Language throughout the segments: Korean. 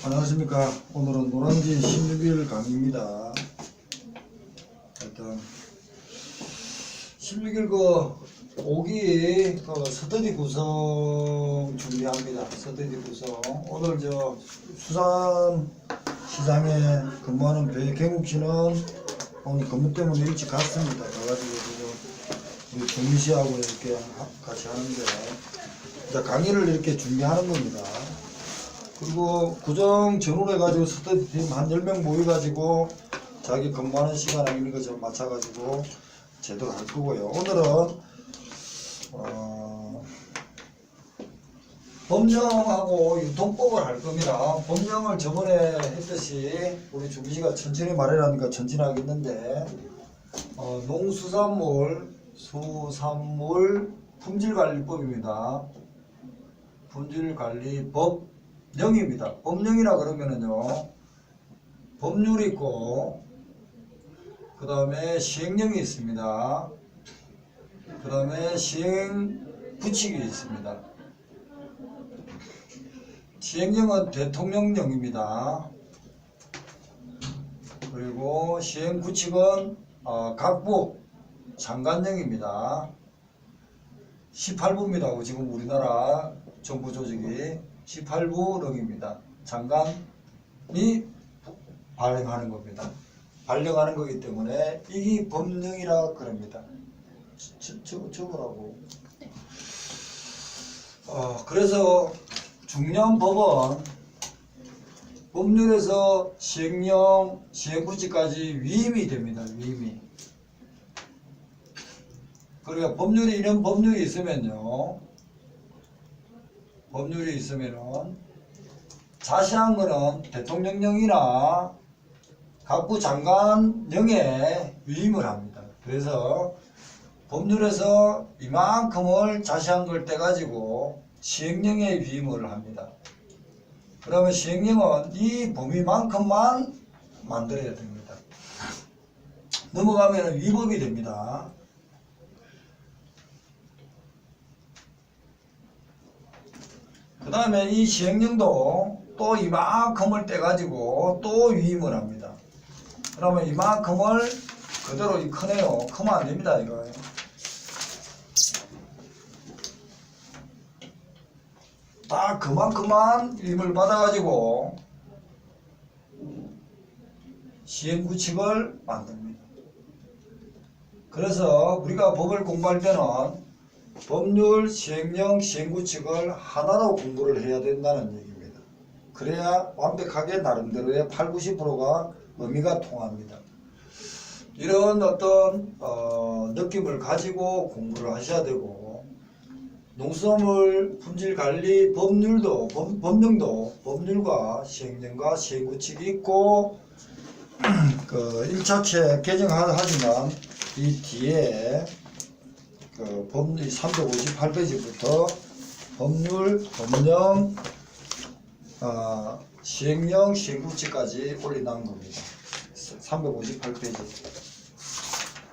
안녕하십니까. 오늘은 노량진 16일 강의입니다. 일단 16일 그 5기 그 스터디 구성 준비합니다. 스터디 구성. 오늘 저 수산 시장에 근무하는 배경욱 씨는 오늘 근무 때문에 일찍 갔습니다. 가가지고 지금 우리 정민 씨하고 이렇게 같이 하는데 이제 강의를 이렇게 준비하는 겁니다. 그리고 구정 전후로 해가지고 스터디팀 한 10명 모여가지고 자기 근무하는 시간에 있는 것좀 맞춰가지고 제대로 할 거고요. 오늘은 법령하고 유통법을 할 겁니다. 법령을 저번에 했듯이 우리 주기씨가 천천히 말해라니까 천천히 하겠는데 농수산물 품질관리법입니다. 품질관리법 령입니다. 법령이라 그러면은요, 법률이 있고, 그 다음에 시행령이 있습니다. 그 다음에 시행부칙이 있습니다. 시행령은 대통령령입니다. 그리고 시행부칙은 각부 장관령입니다. 18부입니다. 지금 우리나라 정부 조직이 18부령입니다. 장관이 발령하는 겁니다. 발령하는 거기 때문에 이게 법령이라 그럽니다. 적으라고. 그래서 중요한 법은 법률에서 시행령, 시행부칙까지 위임이 됩니다. 위임이. 그러니까 법률이 이런 법률이 있으면요. 법률이 있으면은 자세한 거는 대통령령이나 각부 장관령에 위임을 합니다. 그래서 법률에서 이만큼을 자세한 걸 떼가지고 시행령에 위임을 합니다. 그러면 시행령은 이 범위만큼만 만들어야 됩니다. 넘어가면 위법이 됩니다. 그 다음에 이 시행령도 또 이만큼을 떼가지고 또 위임을 합니다. 그러면 이만큼을 그대로 크네요. 크면 안 됩니다, 이거. 딱 그만큼만 위임을 받아가지고 시행구칙을 만듭니다. 그래서 우리가 법을 공부할 때는 법률, 시행령, 시행구칙을 하나로 공부를 해야 된다는 얘기입니다. 그래야 완벽하게 나름대로의 80~90%가 의미가 통합니다. 이런 어떤 느낌을 가지고 공부를 하셔야 되고, 농수산물 품질관리 법률도 법령도 법률과 시행령과 시행구칙이 있고 그 1차책 개정하지만 이 뒤에 그 법률 358페이지부터 법률, 법령, 시행령, 시행구칙까지 올려놓은 겁니다. 358페이지.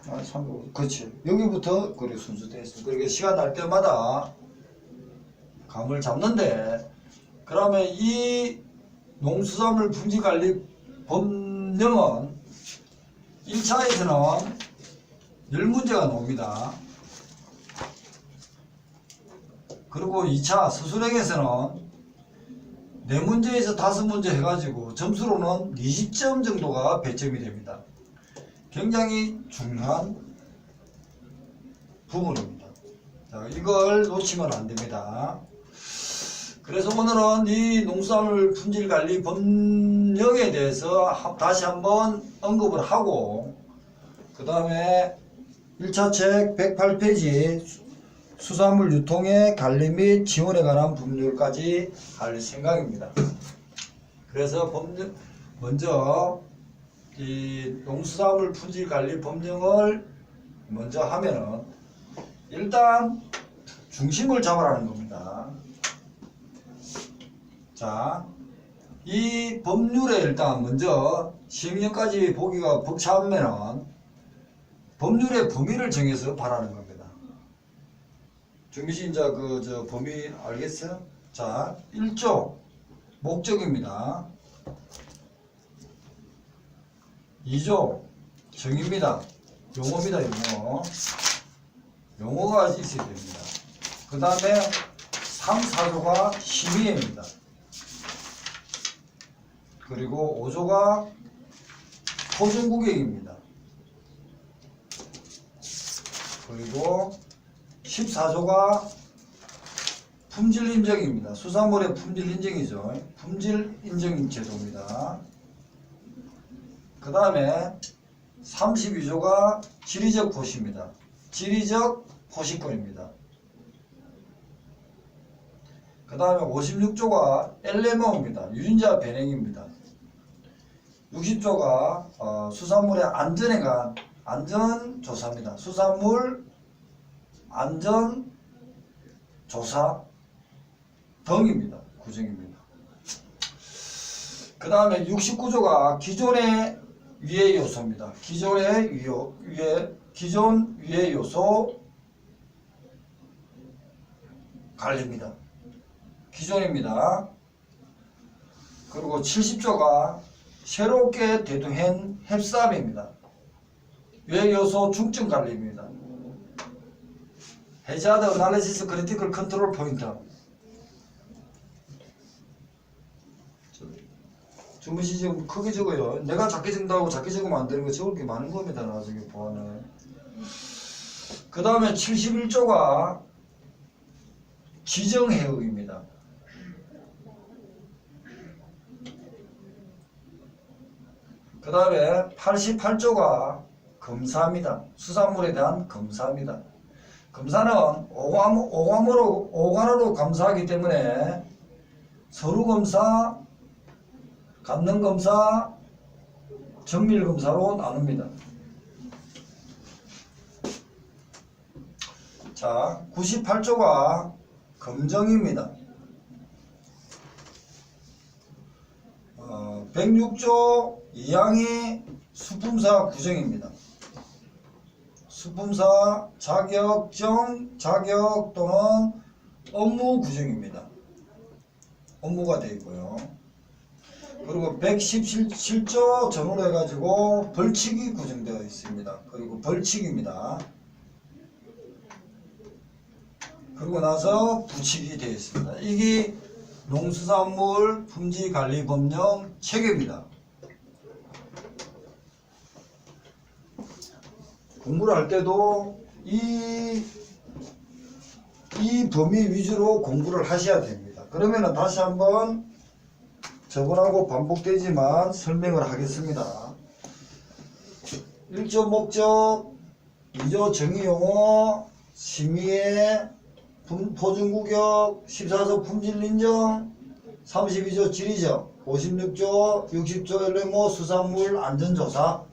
350, 그렇지. 여기부터 그래 순서되어 있습니다. 그러니까 시간 날 때마다 감을 잡는데, 그러면 이 농수산물 품질관리 법령은 1차에서는 10문제가 나옵니다. 그리고 2차 수술행에서는 4문제에서 5문제 해가지고 점수로는 20점 정도가 배점이 됩니다. 굉장히 중요한 부분입니다. 자, 이걸 놓치면 안 됩니다. 그래서 오늘은 이 농수산물 품질관리 법령에 대해서 다시 한번 언급을 하고, 그 다음에 1차 책 108페이지 수산물 유통의 관리 및 지원에 관한 법률까지 할 생각입니다. 그래서 먼저 이 농수산물 품질관리 법령을 먼저 하면은 일단 중심을 잡으라는 겁니다. 자, 이 법률에 일단 먼저 시행령까지 보기가 벅차면은 법률의 범위를 정해서 바라는 겁니다. 정미씨 이제 범위 알겠어요? 자, 1조 목적입니다. 2조 정의입니다. 용어입니다. 용어. 용어가 있어야 됩니다. 그 다음에 3, 4조가 심의입니다. 그리고 5조가 표준구경입니다. 그리고 14조가 품질인정입니다. 수산물의 품질인정이죠. 품질인정 제도입니다. 그 다음에 32조가 지리적 포시입니다. 지리적 포시권입니다. 그 다음에 56조가 LMO입니다. 유전자 변형입니다. 60조가 수산물의 안전에 관한 안전조사입니다. 수산물 안전조사 등입니다. 구정입니다. 그 다음에 69조가 기존의 위해 요소입니다. 기존 위해 요소 관리입니다. 기존입니다. 그리고 70조가 새롭게 대두한 햅삽입니다. 위해 요소 중증 관리입니다. 해자드 어널리시스 크리티컬 컨트롤 포인트. 주무시 지금 크게 적어요. 내가 작게 적는다고 작게 적으면 안 되는 거 적을 게 많은 겁니다. 나중에 보안은. 그 다음에 71조가 지정해역입니다. 그 다음에 88조가 검사입니다. 수산물에 대한 검사입니다. 검사는 오관으로 검사하기 때문에 서류검사, 간능검사, 정밀검사로 나눕니다. 자, 98조가 검정입니다. 106조 2항이 수품사 구정입니다. 수품사 자격 또는 업무 구정입니다. 업무가 되어 있고요. 그리고 117조 전후로 해가지고 벌칙이 구정되어 있습니다. 그리고 벌칙입니다. 그리고 나서 부칙이 되어 있습니다. 이게 농수산물 품질관리법령 체계입니다. 공부를 할 때도 이 범위 위주로 공부를 하셔야 됩니다. 그러면 다시 한번 저번하고 반복되지만 설명을 하겠습니다. 1조 목적, 2조 정의용어, 심의의 포준구격, 14조 품질인정, 32조 지리적, 56조, 60조 LMO 수산물 안전조사,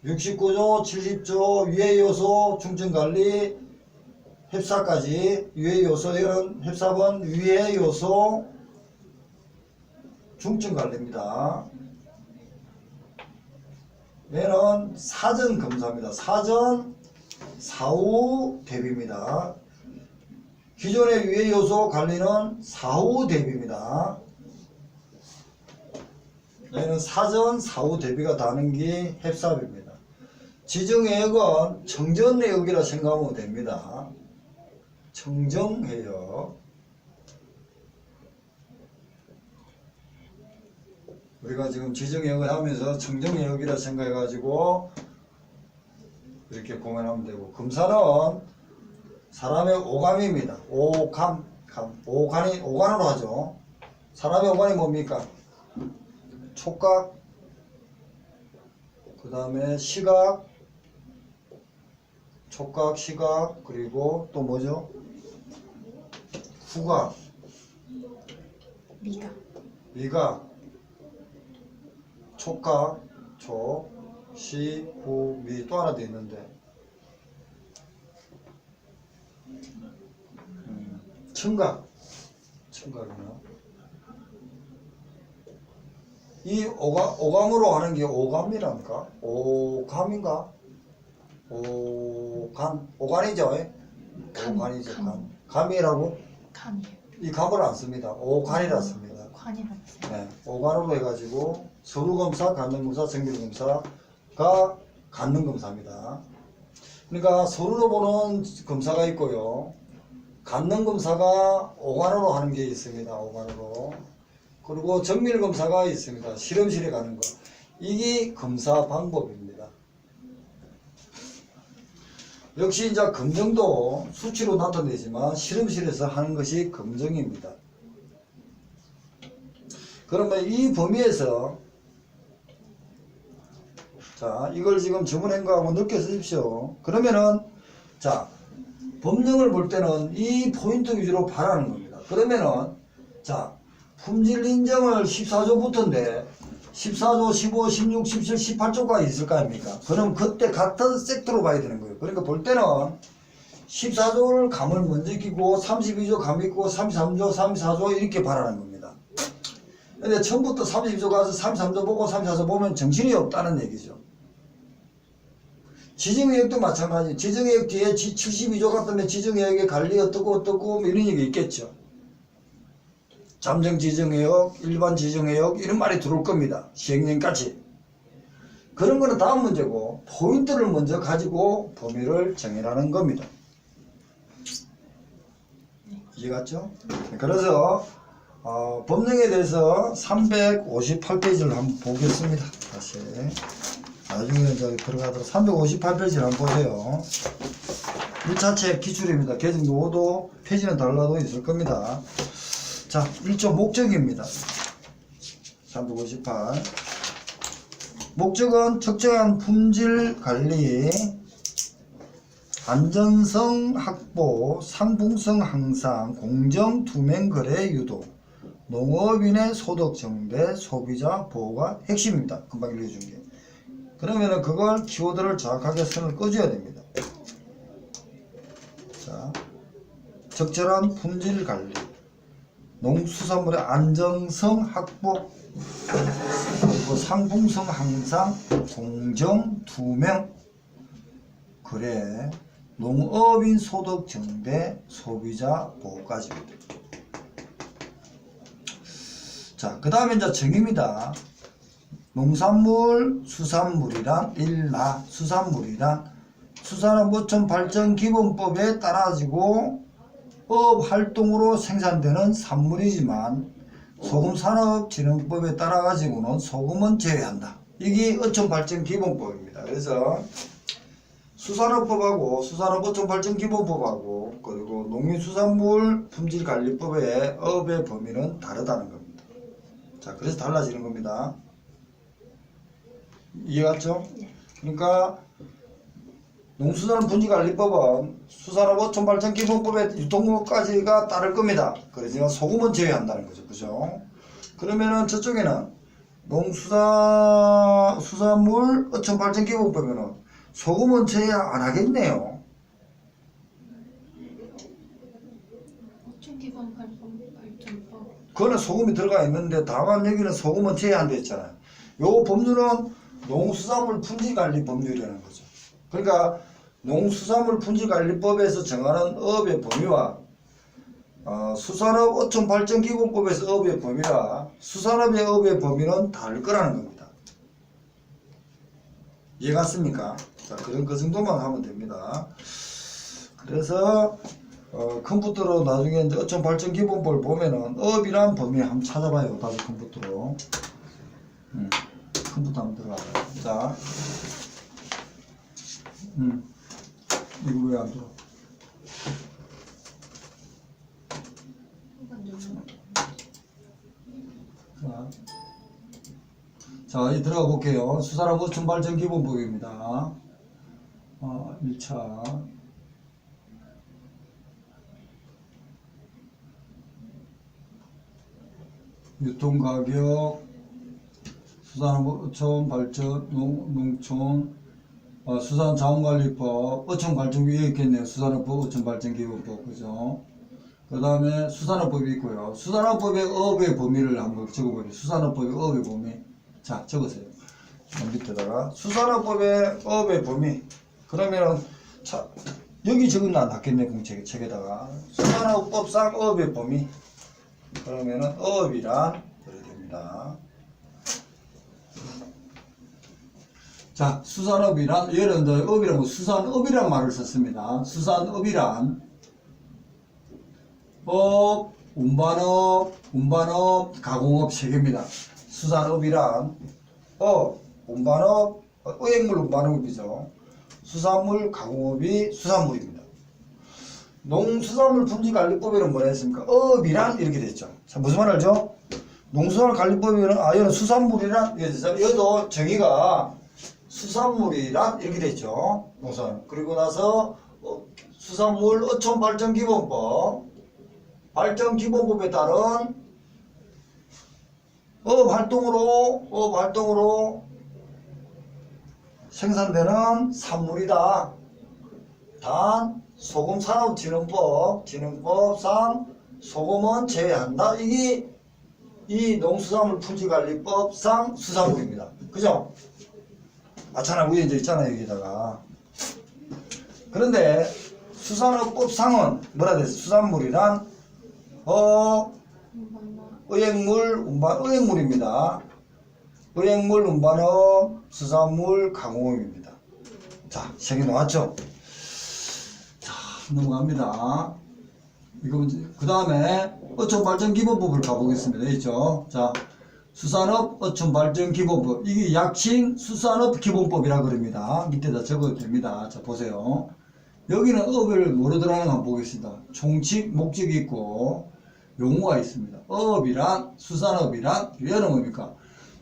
69조, 70조 유해요소 중증관리, 햅사까지 유해요소는 햅삽은 유해요소 중증관리입니다. 얘는 사전검사입니다. 사전 사후 대비입니다. 기존의 유해요소 관리는 사후 대비입니다. 얘는 사전 사후 대비가 다른 게 햅삽입니다. 지정해역은 청정해역이라 생각하면 됩니다. 청정해역. 우리가 지금 지정해역을 하면서 청정해역이라 생각해가지고 이렇게 공연하면 되고, 검사는 사람의 오감입니다. 오간으로 하죠. 사람의 오간이 뭡니까? 촉각, 그 다음에 시각, 촉각, 시각, 그리고 또 뭐죠? 후각, 미각, 촉각, 시, 후, 미, 또 하나 더 있는데 청각이나 이 오감으로 하는 게 오감이랍니까? 오감인가? 오간이죠? 오간이죠. 감이라고? 감이에요. 이 감을 안 씁니다. 오간이라 씁니다. 관이라면서요? 네, 오관으로 해가지고 서류검사, 간접검사, 정밀검사가 간능검사입니다. 그러니까 서류로 보는 검사가 있고요. 간능검사가 오관으로 하는 게 있습니다. 오관으로. 그리고 정밀검사가 있습니다. 실험실에 가는 거. 이게 검사 방법입니다. 역시 이제 검정도 수치로 나타내지만 실험실에서 하는 것이 검정입니다. 그러면 이 범위에서 자 이걸 지금 주문한 거하고 늦게 쓰십시오. 그러면은 자 법령을 볼 때는 이 포인트 위주로 바라는 겁니다. 그러면은 자 품질 인정을 14조부터인데 14조, 15, 16, 17, 18조가 있을 거 아닙니까? 그럼 그때 같은 섹터로 봐야 되는 거예요. 그러니까 볼 때는 14조를 감을 먼저 끼고 32조 감 있고 33조, 34조 이렇게 바라는 겁니다. 근데 처음부터 32조 가서 33조 보고 34조 보면 정신이 없다는 얘기죠. 지정의역도 마찬가지. 지정의역 뒤에 72조 같으면 지정의역의 관리 어떻고 이런 얘기 있겠죠. 잠정 지정의역, 일반 지정의역 이런 말이 들어올 겁니다. 시행령까지. 그런 거는 다음 문제고 포인트를 먼저 가지고 범위를 정의하는 겁니다. 이해갔죠? 그래서 법령에 대해서 358페이지를 한번 보겠습니다. 다시 나중에 이제 들어가도록 358페이지를 한번 보세요. 1차 책 기출입니다. 개정 노도 페이지는 달라도 있을 겁니다. 자, 1조 목적입니다. 358. 목적은 적정한 품질 관리, 안전성 확보, 상품성 향상, 공정 투명 거래 유도, 농업인의 소득 증대, 소비자 보호가 핵심입니다. 금방 읽어준 게. 그러면은 그걸 키워드를 정확하게 선을 꺼줘야 됩니다. 자, 적절한 품질 관리, 농수산물의 안정성 확보, 그리고 상품성 향상, 공정, 투명, 거래, 농업인 소득 증대, 소비자 보호까지입니다. 자, 그 다음에 이제 정의입니다. 농산물, 수산물이란 수산물이란 수산업어촌발전기본법에 따라지고 업활동으로 생산되는 산물이지만 소금산업진흥법에 따라 가지고는 소금은 제외한다. 이게 어촌발전기본법입니다. 그래서 수산업법하고 수산업어촌발전기본법하고 그리고 농림수산물 품질관리법의 업의 범위는 다르다는 겁니다. 자, 그래서 달라지는 겁니다. 이해갔죠? 그러니까 농수산물 품질관리법은 수산업어촌발전기본법의 유통법까지가 따를 겁니다. 그러지만 소금은 제외한다는 거죠. 그죠? 그러면은 저쪽에는 농수산물 어촌발전기본법에는 소금은 제외 안 하겠네요. 어촌기본발전법. 그거는 소금이 들어가 있는데 다만 여기는 소금은 제외한다 했잖아요. 요 법률은 농수산물 품질관리 법률이라는 거죠. 그러니까 농수산물 품질관리법에서 정하는 업의 범위와 수산업 어촌발전기본법에서 업의 범위와 수산업의 업의 범위는 다를 거라는 겁니다. 이해갔습니까? 자, 그 정도만 하면 됩니다. 그래서 컴퓨터로 나중에 이제 어촌발전기본법을 보면은 업이란 범위 한번 찾아봐요. 다시 컴퓨터로. 컴퓨터 한번 들어가요. 자, 이거 왜 안 들어? 자, 이제 들어가 볼게요. 수산업 어촌발전기본법입니다. 1차. 유통가격, 수산업 어촌발전, 농촌, 수산자원관리법, 어촌발전기 있겠네요. 수산업법, 어촌발전기본법, 그죠? 그 다음에 수산업법이 있고요. 수산업법의 업의 범위를 한번 적어보세요. 수산업법의 업의 범위. 자, 적으세요. 밑에다가 수산업법의 업의 범위. 그러면은 자, 여기 적으면 낫겠네. 공책에다가 수산업법상 업의 범위. 그러면은 업이란 됩니다. 자, 수산업이란, 얘는 이제 업이라고 수산업이란 말을 썼습니다. 수산업이란 업, 운반업, 가공업 세 개입니다. 수산업이란 업, 운반업, 의획물 운반업이죠. 수산물 가공업이 수산물입니다. 농수산물품질관리법에는 뭐라 했습니까? 업이란 이렇게 됐죠. 자, 무슨 말 알죠? 농수산물관리법에는 얘는 수산물이란 얘도 정의가 수산물이란 이렇게 됐죠. 농수산. 그리고 나서 수산물 어촌발전기본법, 발전기본법에 따른 업활동으로 생산되는 산물이다. 단 소금산업진흥법상 소금은 제외한다. 이게 이 농수산물품질관리법상 수산물입니다. 그죠? 아차나 위에 이제 있잖아요, 여기다가. 그런데 수산업법상은 뭐라 됐어? 수산물이란 의획물입니다. 의획물 운반업, 수산물 가공업입니다. 자, 세 개 나왔죠? 자, 넘어갑니다. 이거 그 다음에 어촌발전기본법을 가보겠습니다. 있죠? 자, 수산업 어촌발전기본법. 이게 약칭 수산업기본법이라 그럽니다. 밑에다 적어도 됩니다. 자, 보세요. 여기는 업을 뭐로 들어가는가 한번 보겠습니다. 총칙, 목적이 있고 용어가 있습니다. 업이란, 수산업이란, 얘는 뭡니까?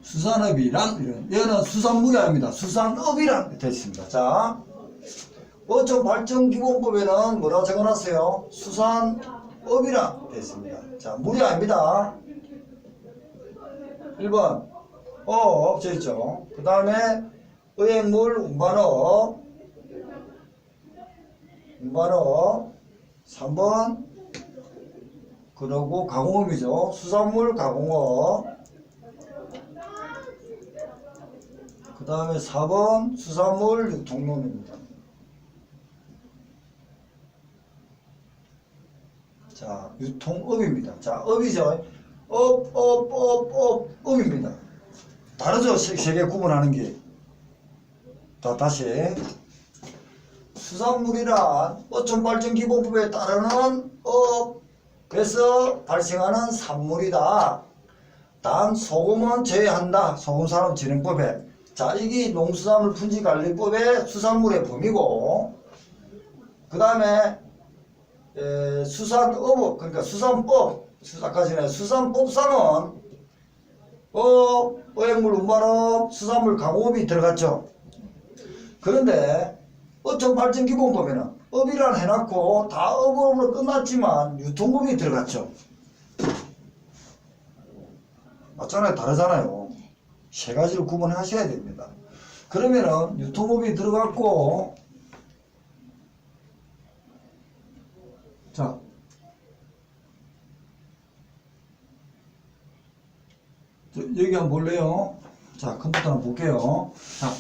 수산업이란, 얘는 수산물이 아닙니다. 수산업이란 됐습니다. 자, 어촌발전기본법에는 뭐라고 적어놨어요? 수산업이란 됐습니다. 자, 물이 아닙니다. 1번 업, 저 있죠. 그 다음에 의획물 운반업, 3번 그러고 가공업이죠. 수산물 가공업. 그 다음에 4번 수산물 유통론입니다. 자, 유통업입니다. 자, 업이죠. 업입니다. 다르죠? 세 개 구분하는 게. 자, 다시. 수산물이란 어촌발전기본법에 따르는 업에서 발생하는 산물이다. 단 소금은 제외한다. 소금산업진흥법에. 자, 이게 농수산물품질관리법의 수산물의 범위고, 그 다음에 수산업, 그러니까 수산법, 아까 전에 수산법상은 의획물 운반업, 수산물 가공업이 들어갔죠. 그런데 어촌발전기본법에는 업이란 해놨고 다 업으로 끝났지만 유통법이 들어갔죠. 맞잖아요. 다르잖아요. 세 가지를 구분하셔야 됩니다. 그러면은 유통법이 들어갔고, 자, 여기 한번 볼래요? 자, 컴퓨터 한번 볼게요. 자,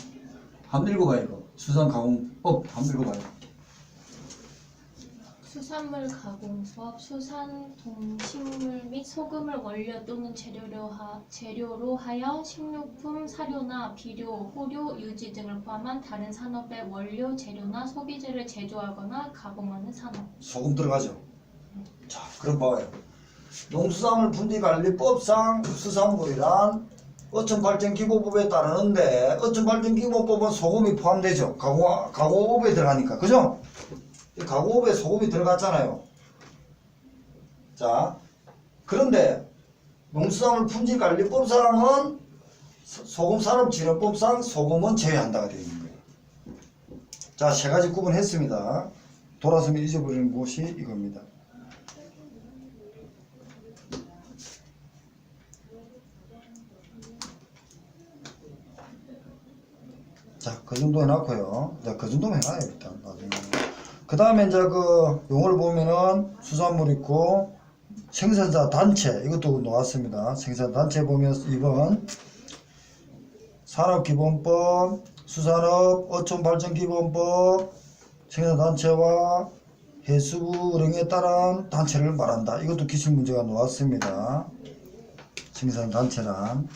한번 읽어봐요. 이거. 수산가공법 한번 읽어봐요. 수산물 가공 수업, 수산 동식물 및 소금을 원료 또는 재료로 하여 식료품, 사료나 비료, 호료, 유지 등을 포함한 다른 산업의 원료, 재료나 소비재를 제조하거나 가공하는 산업. 소금 들어가죠. 자, 그럼 봐요. 농수산물품질관리법상 수산물이란 어촌발전기본법에 따르는데, 어촌발전기본법은 소금이 포함되죠. 가공업에 들어가니까. 그죠? 가공업에 소금이 들어갔잖아요. 자, 그런데 농수산물품질관리법상은 소금산업진흥법상 소금은 제외한다가 되어 있는 거예요. 자, 세 가지 구분했습니다. 돌아서면 잊어버리는 곳이 이겁니다. 자, 그 정도 해놨고요. 자, 그 정도면 해놔요, 일단. 나중에. 그 다음에 이제 그 용어를 보면은 수산물 있고 생산자 단체, 이것도 나왔습니다. 생산자 단체 보면 2번 산업기본법, 수산업, 어촌발전기본법, 생산자 단체와 해수부 운영에 따른 단체를 말한다. 이것도 기출문제가 나왔습니다. 증산단체란.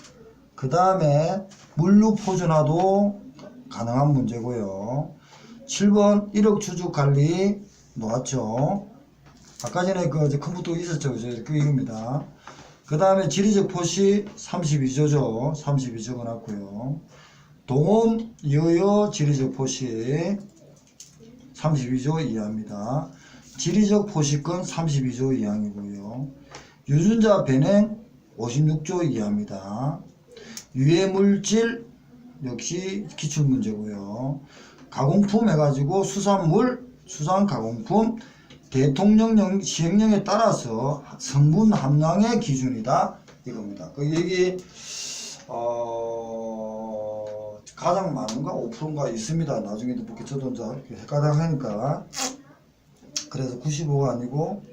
그 다음에 물류포준화도 가능한 문제고요. 7번 1억 주주관리 놓았죠. 아까 전에 그 컴퓨터 있었죠. 그 이겁니다. 그 다음에 지리적 포시 32조죠. 32 적어놨고요. 동업 여여 지리적 포시 32조 이하입니다. 지리적 포시권 32조 이하이고요. 유전자 변행 56조 이하입니다. 유해물질 역시 기출문제고요. 가공품 해가지고 수산물, 수산가공품 대통령령 시행령에 따라서 성분 함량의 기준이다 이겁니다. 여기 가장 많은 거 5%인가 있습니다. 나중에 또 저도 이제 헷갈려 하니까. 그래서 95가 아니고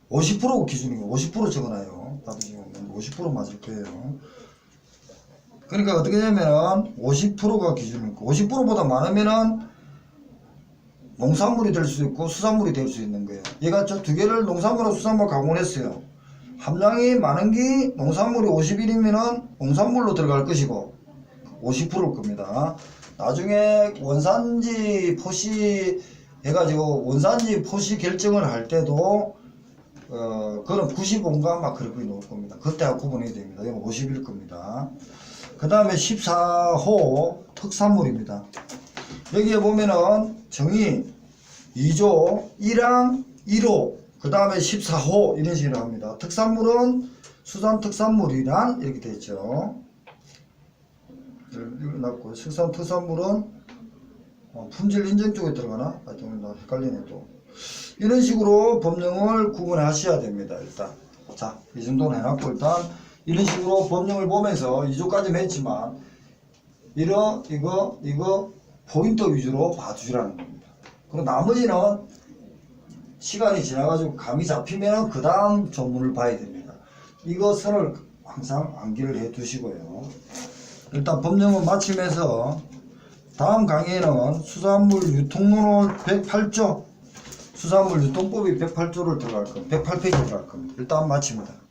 50% 기준이고 50% 적어놔요. 나도 지금 50% 맞을 거예요. 그러니까 어떻게 되냐면 50%가 기준이고 50%보다 많으면은 농산물이 될 수 있고 수산물이 될 수 있는 거예요. 얘가 저 두 개를 농산물하고 수산물 가공을 했어요. 함량이 많은 게 농산물이 51이면은 농산물로 들어갈 것이고 50%일 겁니다. 나중에 원산지 포시 해가지고 원산지 포시 결정을 할 때도 그런 95인가 막 그렇게 놓을 겁니다. 그때하고 구분이 됩니다. 이건 50일 겁니다. 그 다음에 14호 특산물입니다. 여기에 보면은 정의 2조 1항 1호 그 다음에 14호 이런 식으로 합니다. 특산물은 수산특산물이란 이렇게 되죠. 이걸 놨고 수산특산물은 품질 인증 쪽에 들어가나? 하여튼 나 헷갈리네 또. 이런 식으로 법령을 구분하셔야 됩니다. 일단 자, 이 정도는 해놨고 일단 이런 식으로 법령을 보면서 2조까지는 했지만 이거 포인트 위주로 봐주시라는 겁니다. 그리고 나머지는 시간이 지나가지고 감이 잡히면 그 다음 전문을 봐야 됩니다. 이거 선을 항상 암기를 해 두시고요. 일단 법령을 마치면서 다음 강의에는 수산물 유통론을 108조 수산물 유통법이 108조를 들어갈 겁니다. 108페이지 들어갈 겁니다. 일단 마칩니다.